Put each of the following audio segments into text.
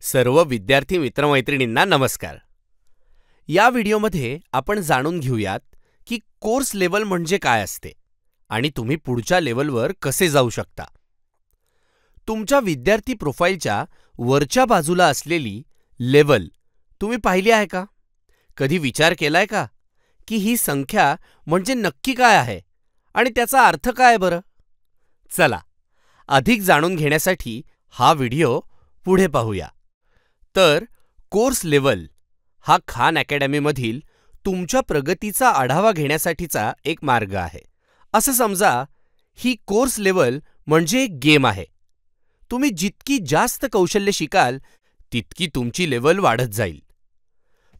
सर्व विद्यार्थी मित्रमैत्रिणींना नमस्कार. या व्हिडिओमध्ये आपण जाणून घेऊयात की कोर्स लेवल म्हणजे काय असते आणि तुम्ही पुढच्या लेवलवर कसे जाऊ शकता. तुमच्या विद्यार्थी प्रोफाइलच्या वरच्या बाजूला असलेली लेवल तुम्ही पाहिली आहे का? कधी विचार केलाय का की ही संख्या म्हणजे नक्की काय आहे आणि त्याचा अर्थ काय आहे बरं? चला अधिक जाणून घेण्यासाठी हा व्हिडिओ पुढे पाहूया. तर कोर्स लेवल हा खान अकॅडमीमधील तुमच्या प्रगतीचा आढावा घेण्यासाठीचा एक मार्ग आहे. असं समजा ही कोर्स लेवल म्हणजे एक गेम आहे. तुम्ही जितकी जास्त कौशल्य शिकाल तितकी तुमची लेवल वाढत जाईल.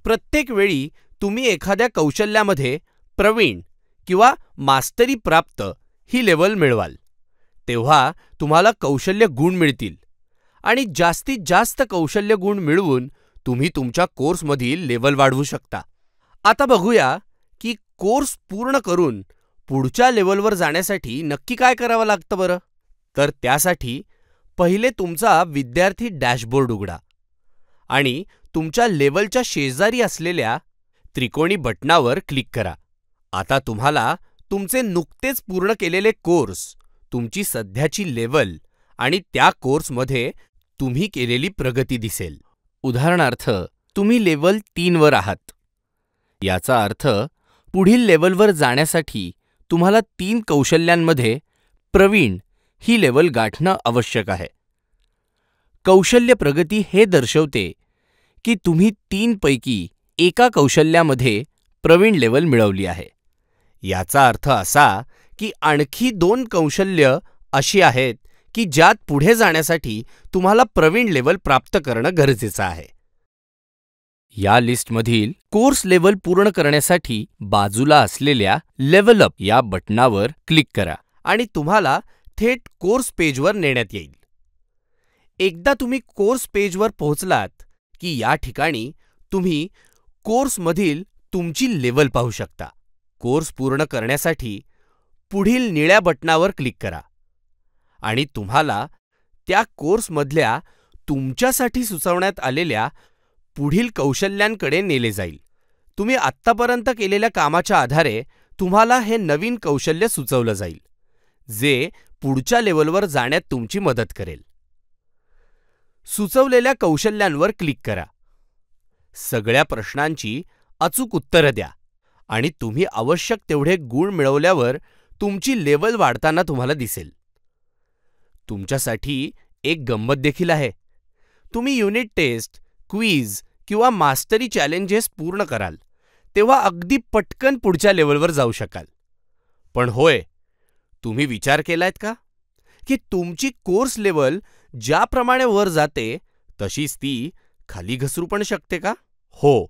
प्रत्येक वेळी तुम्ही एखाद्या कौशल्यामध्ये प्रवीण किंवा मास्टरी प्राप्त ही लेवल मिळवाल तेव्हा तुम्हाला कौशल्य गुण मिळतील आणि जास्तीत जास्त कौशल्य गुण मिळवून तुम्ही तुमच्या कोर्समधील लेवल वाढवू शकता. आता बघूया की कोर्स पूर्ण करून पुढच्या लेवलवर जाण्यासाठी नक्की काय करावं लागतं बरं. तर त्यासाठी पहिले तुमचा विद्यार्थी डॅशबोर्ड उघडा आणि तुमच्या लेवलच्या शेजारी असलेल्या त्रिकोणी बटणावर क्लिक करा. आता तुम्हाला तुमचे नुकतेच पूर्ण केलेले कोर्स, तुमची सध्याची लेवल आणि त्या कोर्समध्ये तुम्ही केलेली प्रगती दिसेल. उदाहरणार्थ तुम्ही लेवल 3 वर आहात. याचा अर्थ पुढील लेवलवर जाण्यासाठी तुम्हाला 3 कौशल्यांमध्ये प्रवीण ही लेवल गाठणं आवश्यक आहे. कौशल्य प्रगती हे दर्शवते की तुम्ही 3 पैकी एका कौशल्यामध्ये प्रवीण लेवल मिळवली आहे. याचा अर्थ असा की आणखी 2 कौशल्य अशी आहेत की ज्यात पुढे जाण्यासाठी तुम्हाला प्रवीण लेवल प्राप्त करणं गरजेचं आहे. या लिस्टमधील कोर्स लेवल पूर्ण करण्यासाठी बाजूला असलेल्या लेवल अप या बटणावर क्लिक करा आणि तुम्हाला थेट कोर्स पेजवर नेण्यात येईल. एकदा तुम्ही कोर्स पेजवर पोहोचलात की या ठिकाणी तुम्ही कोर्समधील तुमची लेवल पाहू शकता. कोर्स पूर्ण करण्यासाठी पुढील निळ्या बटणावर क्लिक करा आणि तुम्हाला त्या कोर्समधल्या तुमच्यासाठी सुचवण्यात आलेल्या पुढील कौशल्यांकडे नेले जाईल. तुम्ही आत्तापर्यंत केलेल्या कामाच्या आधारे तुम्हाला हे नवीन कौशल्य सुचवलं जाईल जे पुढच्या लेवलवर जाण्यात तुमची मदत करेल. सुचवलेल्या कौशल्यांवर क्लिक करा. सगळ्या प्रश्नांची अचूक उत्तरं द्या आणि तुम्ही आवश्यक तेवढे गुण मिळवल्यावर तुमची लेवल वाढताना तुम्हाला दिसेल. तुमच्यासाठी एक गंमत देखील आहे. तुम्ही युनिट टेस्ट, क्विज किंवा मास्टरी चॅलेंजेस पूर्ण कराल तेव्हा अगदी पटकन पुढच्या लेवलवर जाऊ शकाल. पण होय, तुम्ही विचार केलायत का की तुमची कोर्स लेवल ज्याप्रमाणे वर जाते तशीच ती खाली घसरू पण शकते का? हो,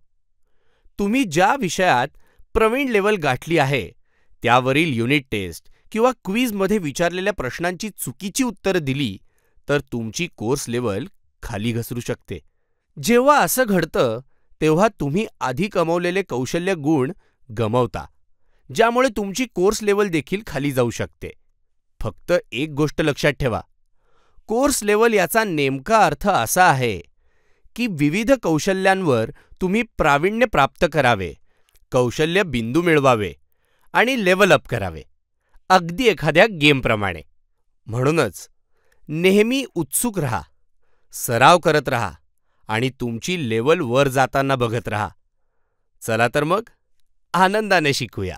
तुम्ही ज्या विषयात प्रवीण लेवल गाठली आहे त्यावरील युनिट टेस्ट किंवा क्विजमध्ये विचारलेल्या प्रश्नांची चुकीची उत्तरं दिली तर तुमची कोर्स लेवल खाली घसरू शकते. जेव्हा असं घडतं तेव्हा तुम्ही आधी कमवलेले कौशल्य गुण गमावता, ज्यामुळे तुमची कोर्स लेवल देखील खाली जाऊ शकते. फक्त एक गोष्ट लक्षात ठेवा, कोर्स लेवल याचा नेमका अर्थ असा आहे की विविध कौशल्यांवर तुम्ही प्रावीण्य प्राप्त करावे, कौशल्य बिंदू मिळवावे आणि लेवल अप करावे, अगदी एखाद्या गेमप्रमाणे. म्हणूनच नेहमी उत्सुक रहा, सराव करत रहा आणि तुमची लेवल वर जाताना बघत रहा. चला तर मग आनंदाने शिकूया.